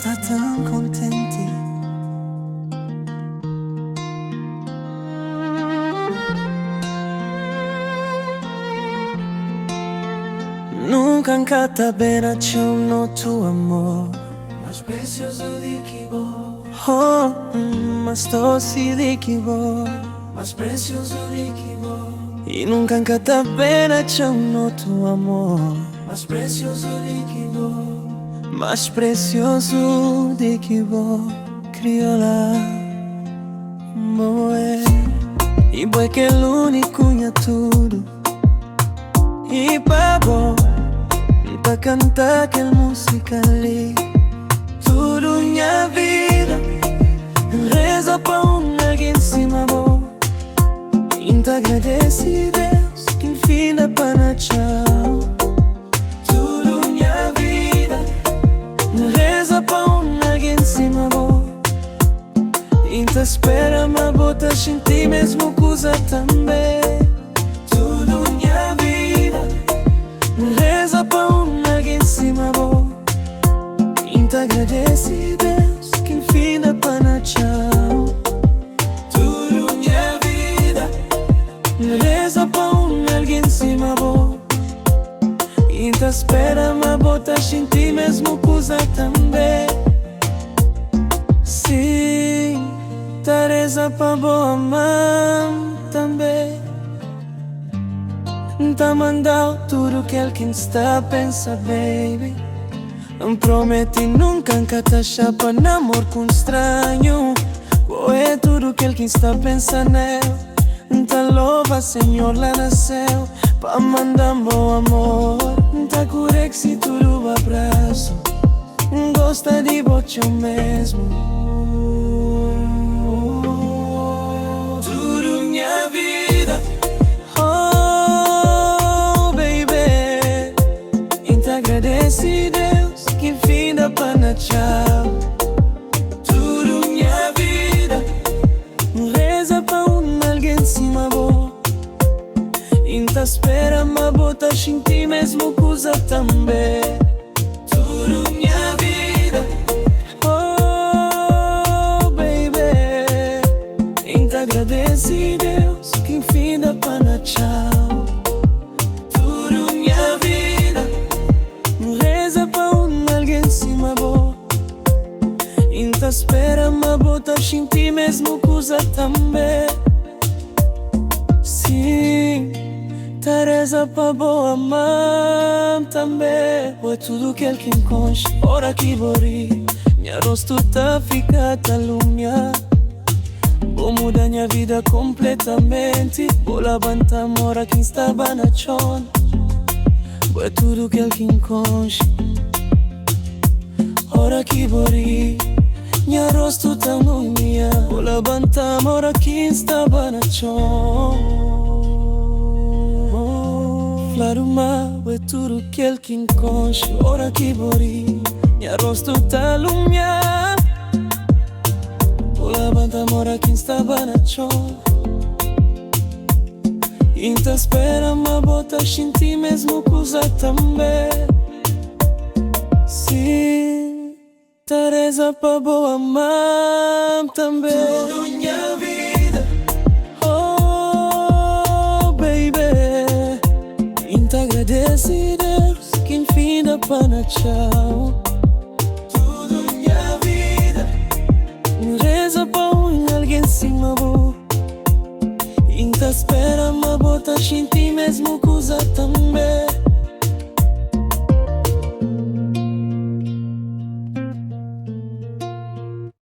está tão contente. Nunca encanta bem a no tu amor, mais precioso de que vou, mas doce de que vou, mais precioso de que vou, e nunca encanta bem a no tu amor, mais precioso de que vou, mais precioso de que vou, crioula, moe, e boi que é o único é tudo, e babo. Pa cantar aquela música ali, tudo minha vida reza pra alguém em cima bom. Então agradece Deus que enfim dá pra tchau. Tudo minha vida reza pra alguém em cima bom. Então espera mas bota sentir mesmo coisa também. Tudo minha vida reza pra alguém em cima bom. Então agradece Deus que enfim dá pra tchau. Tudo minha vida reza pra alguém em cima bom. Então espera mas bota sentir mesmo coisa também. Sim, tá reza pra boa mãe também. Tá mandando tudo que alguém está a pensar, baby. Não promete nunca encatar chapa namoro com estranho. Qual é tudo que alguém está a pensar nela? Tá louva, Senhor, lá nasceu pra mandar bom amor. Tá curec se tudo abraço. Gosta de bote mesmo. Tudo minha vida. Agradece Deus que enfim dá pra tchau. Tudo minha vida reza pra alguém em cima bom. Então espera mas bota sentir mesmo coisa também. Tudo minha vida, oh baby. Então agradece Deus que enfim dá pra tchau. Então espera mas bota sentir mesmo coisa também. Sim, tá reza pra boa mãe também. É tudo que alguém conche, hora que morri. Minha rosto tá ficando lumia. Vou mudar minha vida completamente. Vou levantar mora quem estava na chão. É tudo que alguém conche, hora que morri. Minha rosto tá lumia. Vou levantar mora quem estava na chão. Claro, mas é tudo que alguém conche, hora que morri. Minha rosto tá lumia. Vou levantar mora quem estava na chão. Então espera mas bota sentir mesmo coisa também. Sim, tá reza pra boa mãe também. tudo minha vida, Oh baby. Então agradece Deus que enfim dá pra tchau. tudo minha vida, Reza pra alguém em cima bom. Então espera mas bota sentir mesmo coisa também.